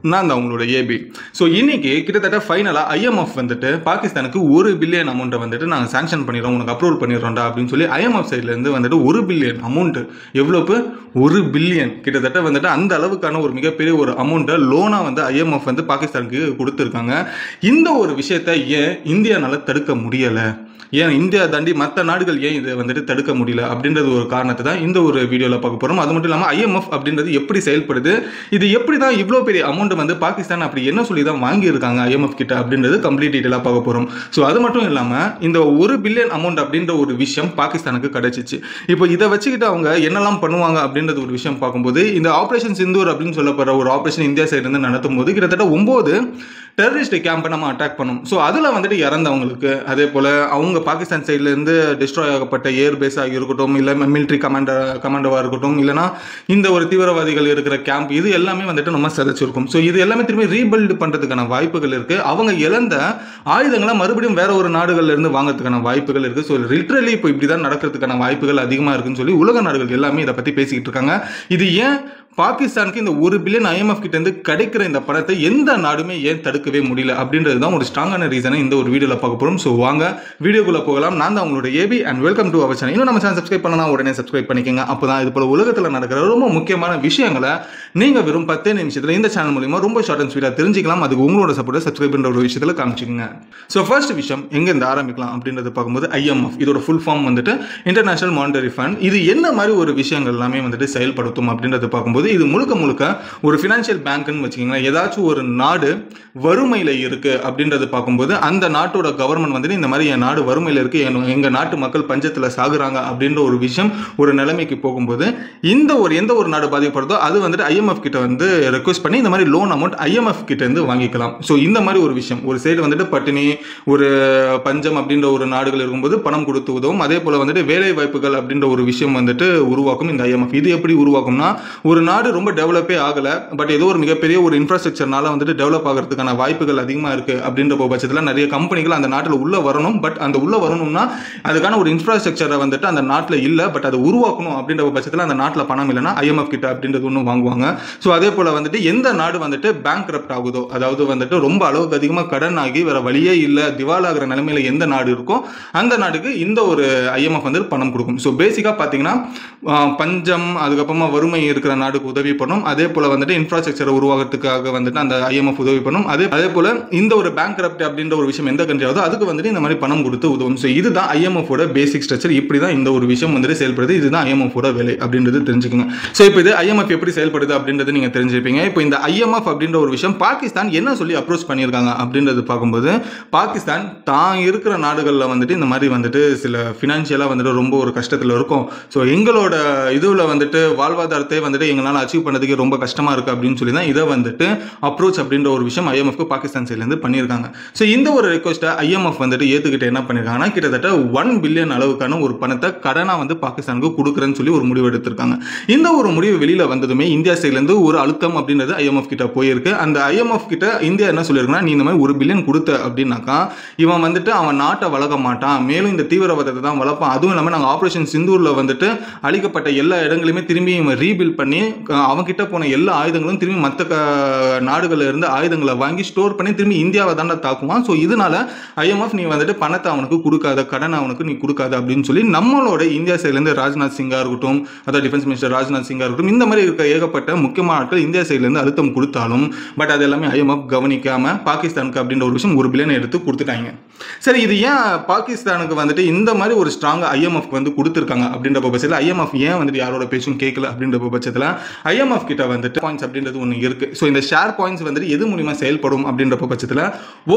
நான் தான் உங்களோட ஏபி. ஸோ இன்னைக்கு கிட்டத்தட்ட ஃபைனலாக ஐஎம்எஃப் வந்துட்டு பாகிஸ்தானுக்கு $1 பில்லியன் அமௌண்ட்டை வந்துட்டு நாங்கள் சாங்ஷன் பண்ணிடுறோம், உனக்கு அப்ரூவல் பண்ணிடுறோம்டா அப்படின்னு சொல்லி ஐஎம்எஃப் சைட்லேருந்து வந்துட்டு $1 பில்லியன் அமௌண்ட்டு, எவ்வளோப்பு $1 பில்லியன் கிட்டத்தட்ட வந்துட்டு அந்த அளவுக்கான ஒரு மிகப்பெரிய ஒரு அமௌண்ட்டை லோனாக வந்து ஐஎம்எஃப் வந்து பாகிஸ்தானுக்கு கொடுத்துருக்காங்க. இந்த ஒரு விஷயத்தை ஏன் இந்தியானால தடுக்க முடியலை, ஏன் இந்தியா தாண்டி மற்ற நாடுகள் ஏன் இதை வந்துட்டு தடுக்க முடியல அப்படின்றது ஒரு காரணத்தை தான் இந்த ஒரு வீடியோவில் பார்க்க போகிறோம். அது மட்டும் இல்லாமல் ஐஎம்எஃப் அப்படின்றது எப்படி செயல்படுது, இது எப்படி தான் இவ்வளோ பெரிய அமௌண்ட் வந்து பாகிஸ்தான் அப்படி என்ன சொல்லி தான் வாங்கியிருக்காங்க ஐஎம்எஃப் கிட்ட அப்படின்றது கம்ப்ளீட் டீட்டெயிலாக பார்க்க போகிறோம். ஸோ அது மட்டும் இல்லாமல் இந்த $1 பில்லியன் அமௌண்ட் அப்படின்ற ஒரு விஷயம் பாகிஸ்தானுக்கு கிடைச்சிச்சு. இப்போ இதை வச்சுக்கிட்டு அவங்க என்னெல்லாம் பண்ணுவாங்க அப்படின்றது ஒரு விஷயம் பார்க்கும்போது, இந்த ஆப்ரேஷன் சிந்தூர் அப்படின்னு சொல்லப்படுற ஒரு ஆப்ரேஷன் இந்தியா சைட்லேருந்து நடத்தும் போது கிட்டத்தட்ட 9 டெரரிஸ்ட் கேம்பை நம்ம அட்டாக் பண்ணோம். ஸோ அதில் வந்துட்டு இறந்தவங்களுக்கு, அதே போல் அவங்க பாகிஸ்தான் சைட்லேருந்து டிஸ்ட்ராய் ஆகப்பட்ட ஏர்பேஸாக இருக்கட்டும், இல்லை மிலிட்ரி கமாண்டோவாக இருக்கட்டும், இல்லைனா இந்த ஒரு தீவிரவாதிகள் இருக்கிற கேம்ப், இது எல்லாமே வந்துட்டு நம்ம சிதைச்சிருக்கோம். ஸோ இது எல்லாமே திரும்பி ரீபில்டு பண்ணுறதுக்கான வாய்ப்புகள் இருக்குது. அவங்க இழந்த ஆயுதங்களை மறுபடியும் வேற ஒரு நாடுகள்லேருந்து வாங்கிறதுக்கான வாய்ப்புகள் இருக்குது. ஸோ லிட்ரலி இப்போ இப்படி தான் நடக்கிறதுக்கான வாய்ப்புகள் அதிகமாக இருக்குன்னு சொல்லி உலக நாடுகள் எல்லாமே இதை பற்றி பேசிக்கிட்டு இருக்காங்க. இது ஏன் பாகிஸ்தானுக்கு இந்த $1 பில்லியன் ஐஎம்எஃப் கிட்ட இருந்து கிடைக்கிற இந்த பணத்தை எந்த நாடுமே ஏன் தடுக்கவே முடியல அப்படின்றது தான் ஒரு ஸ்ட்ராங்கான ரீசனை இந்த ஒரு வீடியோவில் பார்க்க போகிறோம். ஸோ வாங்க வீடியோக்குள்ளே போகலாம். நான் தான் உங்களோட A B and welcome to our channel. இன்னும் நம்ம சேனல் சப்ஸ்கிரைப் பண்ணலாம், உடனே சப்ஸ்கிரைப் பண்ணிக்கோங்க. அப்போ தான் இது போல உலகத்தில் நடக்கிற ரொம்ப முக்கியமான விஷயங்களை நீங்கள் வெறும் 10 நிமிஷத்தில் இந்த சேனல் மூலிமா ரொம்ப ஷார்ட் அண்ட் ஸ்வீட்டாக தெரிஞ்சிக்கலாம். அதுக்கு உங்களோட சப்போர்ட்டை சப்ஸ்கிரைப் பண்ணுற ஒரு விஷயத்தில் காமிச்சிக்கோங்க. ஸோ ஃபர்ஸ்ட் விஷயம் எங்கேருந்து ஆரம்பிக்கலாம் அப்படின்றது பார்க்கும்போது ஐஎம்எஃப், இதோட ஃபுல் ஃபார்ம் வந்துட்டு இன்டர்நேஷனல் மானிட்டரி ஃபண்ட். இது என்ன மாதிரி ஒரு விஷயங்கள் எல்லாமே வந்துட்டு செயல்படுத்தும் அப்படின்றது பார்க்கும்போது, இது முழுக்க ஒரு ஃபினான்ஷியல் பேங்க்னு வச்சுக்கோங்களேன். ஏதாச்சும் ஒரு நாடு வறுமையில் இருக்கு அப்படின்றது பார்க்கும்போது அந்த நாட்டோட கவர்மெண்ட் வந்துட்டு இந்த மாதிரி என் நாடு வறுமையில் இருக்கு, எங்கள் நாட்டு மக்கள் பஞ்சத்தில் சாகுறாங்க அப்படின்ற ஒரு விஷயம் ஒரு நிலைமைக்கு போகும்போது எந்த ஒரு நாடு பாதிக்கப்படுதோ அது வந்துட்டு ஐஎம்எஃப் கிட்ட வந்து ரெக்வஸ்ட் பண்ணி இந்த மாதிரி லோன் அமௌண்ட் ஐஎம்எஃப் கிட்ட இருந்து வாங்கிக்கலாம். ஸோ இந்த மாதிரி ஒரு விஷயம் ஒரு சைடு வந்துட்டு பட்டினி, ஒரு பஞ்சம் அப்படின்ற ஒரு நாடுகள் இருக்கும்போது பணம் கொடுத்து உதவும். அதே போல வந்துட்டு வேலை வாய்ப்புகள் அப்படின்ற ஒரு விஷயம் வந்துட்டு உருவாக்கும் இந்த ஐஎம்எஃப். இது எப்படி உருவாக்கும்னா, ஒரு நாடு ரொம்ப டெவலப்பே ஆகலை, பட் ஏதோ ஒரு மிகப்பெரிய ஒரு இன்ஃப்ராஸ்ட்ரக்சர்னால வந்துட்டு டெவலப் ஆகிறதுக்கான வாய்ப்புகள் அதிகமாக இருக்குது அப்படின்ற பட்சத்தில் நிறைய கம்பெனிகள் அந்த நாட்டில் உள்ள வரணும். பட் அந்த உள்ள வரணும்னா அதுக்கான ஒரு இன்ஃப்ராஸ்ட்ரக்சரை வந்துட்டு அந்த நாட்டில் இல்லை, பட் அதை உருவாக்கணும் அப்படின்ற பட்சத்தில் அந்த நாட்டில் பணம் இல்லைன்னா ஐஎம்எஃப் கிட்ட அப்படின்றது ஒன்று வாங்குவாங்க. ஸோ அதே போல் வந்துட்டு எந்த நாடு வந்துட்டு பேங்க்ரப்ட் ஆகுதோ, அதாவது வந்துட்டு ரொம்ப அளவுக்கு அதிகமாக கடன் ஆகி வேற வழியே இல்லை, திவாலாகிற நிலைமையில எந்த நாடு இருக்கோ அந்த நாடுக்கு இந்த ஒரு ஐஎம்எஃப் வந்து பணம் கொடுக்கும். ஸோ பேசிக்காக பார்த்தீங்கன்னா பஞ்சம், அதுக்கப்புறமா வறுமை இருக்கிற நாடுக்கு உதவி பண்ணும். அதே போல வந்துட்டு இன்ஃப்ராஸ்ட்ரக்சரை உருவாகிறதுக்காக வந்துட்டு அந்த ஐஎம்எஃப் உதவி பண்ணும். அதே போல இந்த ஒரு பேங்க்ரப்ட் அப்படின்ற ஒரு விஷயம் எந்த கண்ட்ரி ஆகுதோ அதுக்கு வந்துட்டு இந்த மாதிரி பணம் கொடுத்து உதவும். ஸோ இதுதான் ஐஎம்எஃப் ஓட பேசிக் ஸ்ட்ரக்சர். இப்படி தான் இந்த ஒரு விஷயம் வந்துட்டு செயல்படுது. இதுதான் ஐஎம்எஃப் ஓட வேலை அப்படின்றது தெரிஞ்சுக்கோங்க. ஸோ இப்போ இது ஐஎம்எஃப் எப்படி செயல்படுது அப்படின்றது நீங்க தெரிஞ்சிருப்பீங்க. இப்போ இந்த ஐஎம்எஃப் அப்படின்ற ஒரு விஷயம் பாகிஸ்தான் என்ன சொல்லி அப்ரோச் பண்ணியிருக்காங்க அப்படின்றது பார்க்கும்போது, பாகிஸ்தான் தான் இருக்கிற நாடுகளில் வந்துட்டு இந்த மாதிரி வந்துட்டு சில ஃபினான்ஷியலாக வந்துட்டு ரொம்ப ஒரு கஷ்டத்தில் இருக்கும். ஸோ எங்களோட இதுவில் வந்துட்டு வாழ்வாதாரத்தை வந்துட்டு எங்களால் அச்சீவ் பண்ணதுக்கு ரொம்ப கஷ்டமா இருக்கு அப்படின்னு சொல்லி தான் இதை வந்துட்டு அப்ரோச் அப்படின்ற ஒரு விஷயம் ஐஎம்எஃப்க்கு பாகிஸ்தான் சைட்லேருந்து பண்ணியிருக்காங்க. ஸோ இந்த ஒரு ரெக்வஸ்ட்டை ஐஎம்எஃப் வந்துட்டு ஏற்றுக்கிட்டு என்ன பண்ணியிருக்காங்கன்னா, கிட்டத்தட்ட $1 பில்லியன் அளவுக்கான ஒரு பணத்தை கடனாக வந்து பாகிஸ்தானுக்கு கொடுக்குறேன்னு சொல்லி ஒரு முடிவு எடுத்திருக்காங்க. இந்த ஒரு முடிவு வெளியில் வந்ததுமே இந்தியா சைட்லேருந்து ஒரு அழுத்தம் அப்படின்றது ஐஎம்எஃப் கிட்ட போயிருக்கு. அந்த ஐஎம்எஃப் கிட்ட இந்தியா என்ன சொல்லியிருக்குன்னா, நீ இந்த மாதிரி $1 பில்லியன் கொடுத்த அப்படின்னாக்கா இவன் வந்துட்டு அவன் நாட்டை வளர்க்க மாட்டான், மேலும் இந்த தீவிரவாதத்தை தான் வளர்ப்பான். அதுவும் இல்லாமல் நாங்கள் ஆப்ரேஷன் சிந்தூரில் வந்துட்டு அழிக்கப்பட்ட எல்லா இடங்களையுமே திரும்பி இவன் ரீபில்ட் பண்ணி அவன்கிட்ட போன எல்லா ஆயுதங்களும் திரும்பி மற்ற நாடுகளில் இருந்து ஆயுதங்களை வாங்கி ஸ்டோர் பண்ணி திரும்பி இந்தியாவை தாண்டா தாக்குவான். ஸோ இதனால ஐஎம்எஃப் நீ வந்துட்டு பணத்தை அவனுக்கு கொடுக்காத, கடன் அவனுக்கு நீ கொடுக்காத அப்படின்னு சொல்லி நம்மளோட இந்தியா சைட்லேருந்து ராஜ்நாத் சிங்கா இருக்கட்டும், அதாவது டிஃபென்ஸ் மினிஸ்டர் ராஜ்நாத் சிங்கா இருக்கட்டும், இந்த மாதிரி இருக்க ஏகப்பட்ட முக்கியமான ஆட்கள் இந்தியா சைட்லேருந்து அழுத்தம் கொடுத்தாலும் பட் அது எல்லாமே ஐஎம்எஃப் கவனிக்காம பாகிஸ்தானுக்கு அப்படின்ற ஒரு விஷயம் $1 பில்லியன் எடுத்து கொடுத்துட்டாங்க. சரி, இது ஏன் பாகிஸ்தானுக்கு வந்துட்டு இந்த மாதிரி ஒரு ஸ்ட்ராங்காக ஐஎம்எஃப் வந்து கொடுத்துருக்காங்க அப்படின்ற பட்சத்தில் ஐஎம்எஃப் ஏன் வந்துட்டு யாரோட பேச்சும் கேட்கல அப்படின்ற பட்சத்தில் ஐஎம்எஃப் கிட்ட வந்துட்டு பாயிண்ட்ஸ் அப்படின்றது ஒன்று இருக்கு. ஸோ இந்த ஷேர் பாயிண்ட்ஸ் வந்துட்டு எது மூலியமா செயல்படும் அப்படின்ற பட்சத்தில்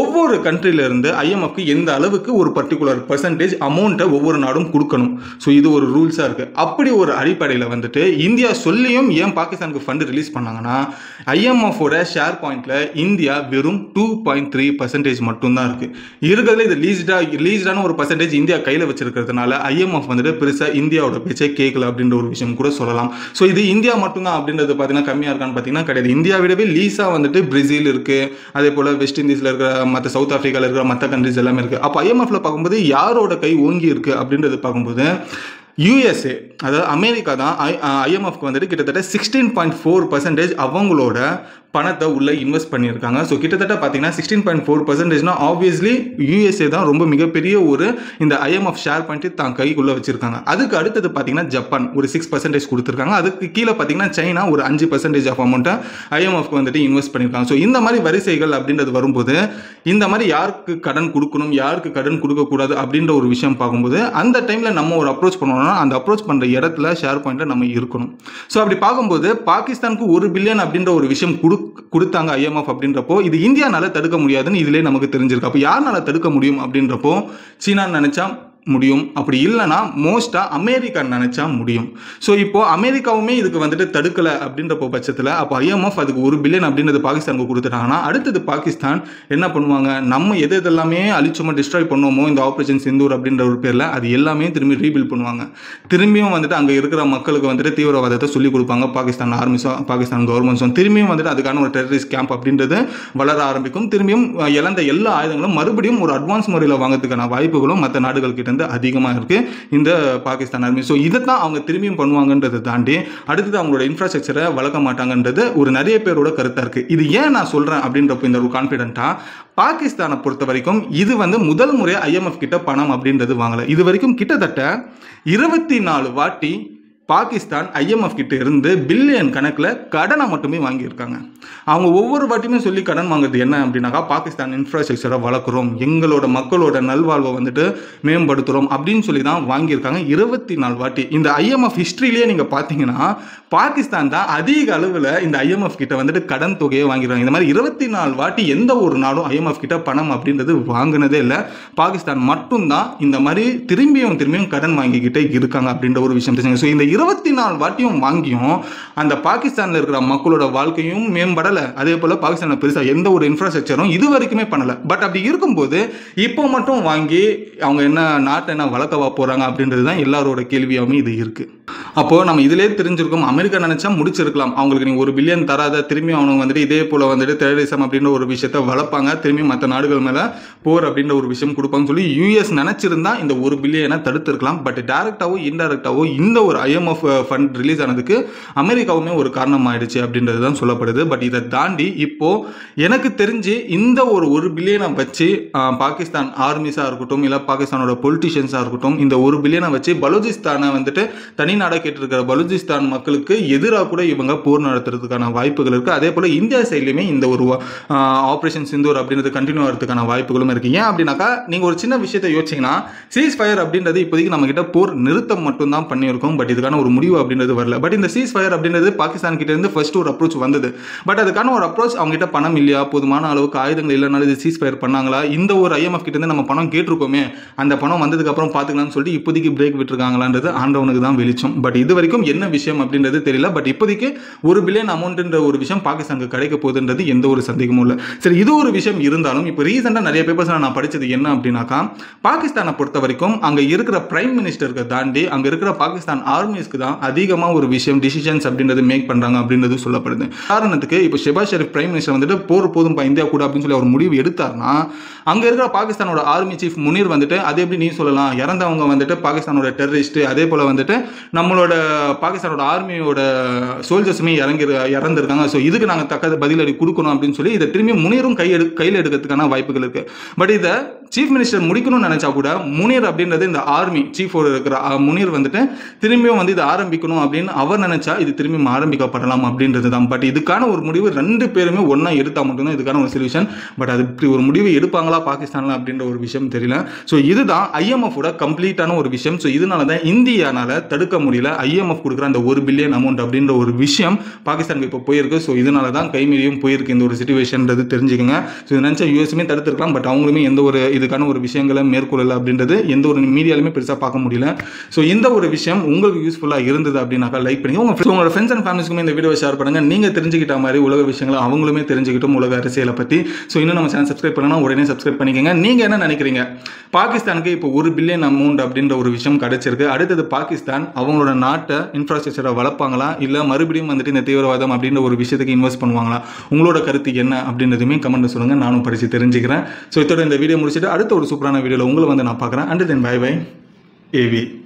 ஒவ்வொரு கண்ட்ரில இருந்து ஐஎம்எஃப்க்கு எந்த அளவுக்கு ஒரு பர்டிகுலர் பெர்சன்டேஜ் அமௌண்ட்டை ஒவ்வொரு நாடும் கொடுக்கணும். ஸோ இது ஒரு ரூல்ஸாக இருக்கு. அப்படி ஒரு அடிப்படையில் வந்துட்டு இந்தியா சொல்லியும் ஏன் பாகிஸ்தானுக்கு ஃபண்ட் ரிலீஸ் பண்ணாங்கன்னா, ஐஎம்எஃப் ஷேர் பாயிண்ட்ல இந்தியா வெறும் 2.3% மட்டும்தான் இருக்கு. இருக்கிறதுல இது லீஸ்டான ஒரு பர்சன்டேஜ் இந்தியா கையில் வச்சிருக்கிறதுனால ஐஎம்எஃப் வந்துட்டு பெருசாக இந்தியாவோட பேச்சை கேட்கல அப்படின்ற ஒரு விஷயம் கூட சொல்லலாம். ஸோ இது இந்தியா மட்டும்தான் அப்படின்றது பார்த்தீங்கன்னா கம்மியாக இருக்கான்னு பார்த்தீங்கன்னா கிடையாது. இந்தியா விடவே லீஸாக வந்துட்டு பிரேசில் இருக்கு, அதே போல் வெஸ்ட் இண்டீஸில் இருக்கிற மற்ற சவுத் ஆஃப்ரிக்காவில் இருக்கிற மற்ற கண்ட்ரிஸ் எல்லாமே இருக்கு. அப்போ ஐஎம்எஃப்ல பார்க்கும்போது யாரோட கை ஓங்கி இருக்கு அப்படின்றது பார்க்கும்போது யூஎஸ்ஏ, அதாவது அமெரிக்கா தான் ஐஎம்எஃப்க்கு வந்துட்டு கிட்டத்தட்ட 16.4% அவங்களோட பணத்தை உள்ள இன்வெஸ்ட் பண்ணியிருக்காங்க. ஸோ கிட்டத்தட்ட பார்த்தீங்கன்னா 16.4% ஆப்வியஸ்லி யூஎஸ்ஏ தான் ரொம்ப மிகப்பெரிய ஒரு இந்த ஐஎம்எஃப் ஷேர் பண்ணிட்டு தான் கைக்குள்ளே வச்சிருக்காங்க. அதுக்கு அடுத்தது பார்த்தீங்கன்னா ஜப்பான் ஒரு 6% கொடுத்துருக்காங்க. அதுக்கு கீழே பார்த்தீங்கன்னா சைனா ஒரு 5% ஆஃப் அமௌண்ட்டை ஐஎம்எஃப்க்கு வந்துட்டு இன்வெஸ்ட் பண்ணியிருக்காங்க. ஸோ இந்த மாதிரி வரிசைகள் அப்படின்றது வரும்போது இந்த மாதிரி யாருக்கு கடன் கொடுக்கணும் யாருக்கு கடன் கொடுக்கக்கூடாது அப்படின்ற ஒரு விஷயம் பார்க்கும்போது அந்த டைமில் நம்ம ஒரு அப்ரோச் பண்ணோம்னா அந்த அப்ரோச் பண்ணுற இடத்துல ஷேர் பாயிண்ட்டில் நம்ம இருக்கணும். ஸோ அப்படி பார்க்கும்போது பாகிஸ்தானுக்கு $1 பில்லியன் அப்படின்ற ஒரு விஷயம் கொடுத்தாங்க ஐஎம்எஃப் அப்படின்றப்போ இது இந்தியானால தடுக்க முடியாதுன்னு இதிலே நமக்கு தெரிஞ்சிருக்கு. அப்போ யாருனால தடுக்க முடியும் அப்படின்றப்போ சீனா நினைச்சா முடியும், அப்படி இல்லைனா மோஸ்டா அமெரிக்கா நினைச்சா முடியும். ஸோ இப்போ அமெரிக்காவுமே இதுக்கு வந்துட்டு தடுக்கலை அப்படின்ற பட்சத்தில் அப்போ ஐஎம்எஃப் அதுக்கு $1 பில்லியன் அப்படின்றது பாகிஸ்தானுக்கு கொடுத்துட்டாங்கன்னா அடுத்தது பாகிஸ்தான் என்ன பண்ணுவாங்க, நம்ம எது எதெல்லாமே அழிச்சோமோ டிஸ்ட்ராய் பண்ணுவோமோ இந்த ஆப்ரேஷன் சிந்தூர் அப்படின்ற ஒரு பேரில் அது எல்லாமே திரும்பி ரீபில்ட் பண்ணுவாங்க. திரும்பியும் வந்துட்டு அங்கே இருக்கிற மக்களுக்கு வந்துட்டு தீவிரவாதத்தை சொல்லிக் கொடுப்பாங்க பாகிஸ்தான் ஆர்மிஸோ பாகிஸ்தான் கவர்மெண்ட்ஸும். திரும்பியும் வந்துட்டு அதுக்கான ஒரு டெரரிஸ்ட் கேம்ப் அப்படின்றது வளர ஆரம்பிக்கும். திரும்பியும் இழந்த எல்லா ஆயுதங்களும் மறுபடியும் ஒரு அட்வான்ஸ் முறையில் வாங்கிறதுக்கான வாய்ப்புகளும் மற்ற நாடுகள் கிட்ட அதிகமாக இருக்கு இந்த பாகிஸ்தான் ஆர்மி. ஸோ இதை தான் அவங்க திரும்பியும் பண்ணுவாங்கன்றதை தாண்டி அடுத்தது அவங்களோட இன்ஃப்ராஸ்ட்ரக்சரை வளர்க்க மாட்டாங்கன்றது ஒரு நிறைய பேரோட கருத்தாக இருக்கு. இது ஏன் நான் சொல்றேன் அப்படின்றப்போ இந்த ஒரு கான்ஃபிடென்ட்டா பாகிஸ்தானை பொறுத்த வரைக்கும் இது முதல் முறை ஐஎம்எஃப் கிட்ட பணம் அப்படின்றது வாங்கல. இது வரைக்கும் கிட்டத்தட்ட 24 வாட்டி பாகிஸ்தான் ஐஎம்எஃப் கிட்ட இருந்து பில்லியன் கணக்கில் கடனை மட்டுமே வாங்கியிருக்காங்க. அவங்க ஒவ்வொரு வாட்டியுமே சொல்லி கடன் வாங்குறது என்ன அப்படின்னாக்கா பாகிஸ்தான் இன்ஃப்ராஸ்ட்ரக்சரை வளர்க்குறோம், எங்களோட மக்களோட நல்வாழ்வை வந்துட்டு மேம்படுத்துகிறோம் அப்படின்னு சொல்லி தான் வாங்கியிருக்காங்க 24 வாட்டி. இந்த ஐஎம்எஃப் ஹிஸ்ட்ரியிலேயே நீங்கள் பார்த்தீங்கன்னா பாகிஸ்தான் தான் அதிக அளவில் இந்த ஐஎம்எஃப் கிட்ட வந்துட்டு கடன் தொகையை வாங்கிடுறாங்க. இந்த மாதிரி 24 வாட்டி எந்த ஒரு நாடும் ஐஎம்எஃப் கிட்ட பணம் அப்படின்றது வாங்கினதே இல்லை. பாகிஸ்தான் மட்டும்தான் இந்த மாதிரி திரும்பியும் கடன் வாங்கிக்கிட்டே இருக்காங்க அப்படின்ற ஒரு விஷயம் தெரிஞ்சுங்க. ஸோ இந்த 24 வாட்டியும் வாங்கியும் அந்த பாகிஸ்தானில் இருக்கிற மக்களோட வாழ்க்கையும் மேம்படலை, அதே போல் பாகிஸ்தானில் பெருசாக எந்த ஒரு இன்ஃப்ராஸ்ட்ரக்சரும் இது வரைக்குமே பண்ணலை. பட் அப்படி இருக்கும்போது இப்போ மட்டும் வாங்கி அவங்க என்ன நாட்டை என்ன வளர்க்கவா போகிறாங்க அப்படின்றது தான் எல்லாரோட கேள்வியாகவும் இது இருக்குது. அப்போது நம்ம இதிலே தெரிஞ்சிருக்கோம், அமெரிக்கா நினச்சா முடிச்சிருக்கலாம், அவங்களுக்கு நீங்கள் $1 பில்லியன் தராத திரும்பி அவங்க வந்துட்டு இதே போல் வந்துட்டு டெரரிசம் அப்படின்ற ஒரு விஷயத்தை வளர்ப்பாங்க, திரும்பி மற்ற நாடுகள் மேலே போர் அப்படின்ற ஒரு விஷயம் கொடுப்பாங்கன்னு சொல்லி யூஎஸ் நினச்சிருந்தா இந்த $1 பில்லியனை தடுத்திருக்கலாம். பட் டைரக்டாவோ இன்டைரக்டாவோ இந்த ஒரு ஐஎம்எஃப் ஃபண்ட் ரிலீஸ் ஆனதுக்கு அமெரிக்காவுமே ஒரு காரணம் ஆயிடுச்சு அப்படின்றது தான் சொல்லப்படுது. பட் இதை தாண்டி இப்போ எனக்கு தெரிஞ்சு இந்த $1 பில்லியனை வச்சு பாகிஸ்தான் ஆர்மிஸாக இருக்கட்டும் இல்லை பாகிஸ்தானோட பொலிட்டிஷியன்ஸாக இருக்கட்டும் இந்த $1 பில்லியனை வச்சு பலூச்சிஸ்தானை வந்துட்டு தனி நாடாக கேட்டிருக்கிற பலூச்சிஸ்தான் மக்களுக்கு எதிராக கூட இவங்க போர் நடத்துறதுக்கான வாய்ப்புகள் இருக்குது. அதே போல் இந்தியா சைட்லையுமே இந்த ஒரு ஆப்ரேஷன் சிந்தூர் அப்படின்றது கண்டினியூ ஆகிறதுக்கான வாய்ப்புகளும் இருக்குது. ஏன் அப்படின்னாக்கா நீங்கள் ஒரு சின்ன விஷயத்தை யோசிச்சிங்கன்னா சீஸ் ஃபயர் அப்படின்றது இப்போதைக்கு நம்ம கிட்ட போர் நிறுத்தம் மட்டும் தான் பண்ணியிருக்கோம். பட் இதுக்கான ஒரு முடிவு அப்படின்றது வரல. பட் இந்த சீஸ் ஃபயர் அப்படின்றது பாகிஸ்தான் கிட்ட இருந்து ஃபர்ஸ்ட் ஒரு அப்ரோச் வந்தது. பட் அதுக்கான ஒரு அப்ரோச் அவங்க கிட்ட பணம் இல்லையா, போதுமான அளவுக்கு ஆயுதங்கள் இல்லைனாலும் இது சீஸ் ஃபயர் பண்ணாங்களா, இந்த ஒரு ஐஎம்எஃப் கிட்ட இருந்து நம்ம பணம் கேட்டிருக்கோமே அந்த பணம் வந்ததுக்கு அப்புறம் பார்த்துக்கலாம்னு சொல்லிட்டு இப்போதைக்கு பிரேக் விட்டுருக்காங்களான்றது ஆண்டவனுக்கு தான் வெளிச்சம். பட் இது வரைக்கும் என்ன விஷயம் அப்படின்றது தெரியல. பட் இப்போதைக்கு $1 பில்லியன் அமௌண்ட்ன்ற ஒரு விஷயம் பாகிஸ்தானுக்கு கிடைக்க போகுதுன்றது எந்த ஒரு சந்தேகமும் இல்லை. சரி, இது ஒரு விஷயம் இருந்தாலும் இப்போ ரீசெண்டாக நிறைய பேப்பர்ஸ் நான் படித்தது என்ன அப்படின்னாக்கா பாகிஸ்தானை பொறுத்த வரைக்கும் அங்கே இருக்கிற பிரைம் மினிஸ்டருக்கு தாண்டி அங்கே இருக்கிற பாகிஸ்தான் ஆர்மிஸ்க்கு தான் அதிகமாக ஒரு விஷயம் டிசிஷன்ஸ் அப்படின்றது மேக் பண்ணுறாங்க அப்படின்றது சொல்லப்படுது. காரணத்துக்கு இப்போ ஷெபாஸ் ஷெரீப் பிரைம் மினிஸ்டர் வந்துட்டு போர் போதும்பா இந்தியா கூட அப்படின்னு சொல்லி அவர் முடிவு எடுத்தார்னா அங்கே இருக்கிற பாகிஸ்தானோட ஆர்மி சீஃப் முனீர் வந்துட்டு அதே எப்படி நீ சொல்லலாம், இறந்தவங்க வந்துட்டு பாகிஸ்தானோட டெரரிஸ்ட், அதே போல் வந்துட்டு நம்மளோட பாகிஸ்தானோட ஆர்மியோட சோல்ஜர்ஸுமே இறந்துருக்காங்க, ஸோ இதுக்கு நாங்கள் தக்க பதிலடி கொடுக்கணும் அப்படின்னு சொல்லி இதை திரும்பி முனீரும் கையில் எடுக்கிறதுக்கான வாய்ப்புகள் இருக்குது. பட் இதை சீஃப் மினிஸ்டர் முடிக்கணும்னு நினைச்சா கூட முனீர் அப்படின்றது இந்த ஆர்மி சீஃபோட இருக்கிற முனீர் வந்துட்டு திரும்பியும் வந்து இதை ஆரம்பிக்கணும் அப்படின்னு அவர் நினைச்சா இது திரும்பியும் ஆரம்பிக்கப்படலாம் அப்படின்றது தான். பட் இதுக்கான ஒரு முடிவு 2 பேருமே ஒன்றா எடுத்தால் மட்டும்தான் இதுக்கான ஒரு சொல்யூஷன். பட் அது இப்படி ஒரு முடிவு எடுப்பாங்களா பாகிஸ்தானில் அப்படின்ற ஒரு விஷயம் தெரியல. ஸோ இதுதான் ஐஎம்எஃபோட கம்ப்ளீட்டான ஒரு விஷயம். ஸோ இதனால தான் இந்தியானால தடுக்க முடியல ஐஎம்எஃப் கொடுக்குற அந்த $1 பில்லியன் அமௌண்ட் அப்படின்ற ஒரு விஷயம் பாகிஸ்தானுக்கு இப்போ போயிருக்கு. ஸோ இதனால தான் கைமீறியும் போயிருக்கு இந்த ஒரு சிச்சுவேஷன்றது தெரிஞ்சுக்கோங்க. ஸோ இது நினச்சா யூஎஸ்மே தடுத்துருக்கலாம். பட் அவங்களுமே எந்த ஒரு இதுக்கான ஒரு விஷயங்களை மேற்கொள்ளலை அப்படின்றது எந்த ஒரு மீடியாலுமே பெருசாக பார்க்க முடியல. ஸோ இந்த ஒரு விஷயம் உங்களுக்கு யூஸ்ஃபுல்லாக இருந்தது அப்படின்னாக்கா லைக் பண்ணுங்க, உங்களோட ஃப்ரெண்ட்ஸ் அண்ட் ஃபேமிலிஸ்க்குமே இந்த வீடியோ ஷேர் பண்ணுங்க. நீங்கள் தெரிஞ்சுக்கிட்ட மாதிரி உலக விஷயங்களை அவங்களுமே தெரிஞ்சுக்கிட்டும் உலக அரசியலை பற்றி. ஸோ இன்னும் நம்ம சேனல் சப்ஸ்கிரைப் பண்ணணும், உடனே சப்ஸ்கிரைப் பண்ணிக்கோங்க. நீங்கள் என்ன நினைக்கிறீங்க, பாகிஸ்தானுக்கு இப்போ $1 பில்லியன் அமௌண்ட் அப்படின்ற ஒரு விஷயம் கிடைச்சிருக்கு, அடுத்தது பாகிஸ்தான் அவங்களோட நாட்டை இன்ஃப்ராஸ்ட்ரக்சரை வளர்ப்பாங்களா இல்லை மறுபடியும் வந்துட்டு இந்த தீவிரவாதம் அப்படின்ற ஒரு விஷயத்துக்கு இன்வெஸ்ட் பண்ணுவாங்களா, உங்களோட கருத்து என்ன அப்படின்றதுமே கமெண்ட் சொல்லுங்கள், நானும் படித்து தெரிஞ்சுக்கிறேன். ஸோ இதோட இந்த வீடியோ முடிச்சுட்டு அடுத்த ஒரு சூப்பரான வீடியோவில் உங்களை வந்து நான் பார்க்குறேன். And then bye bye AV.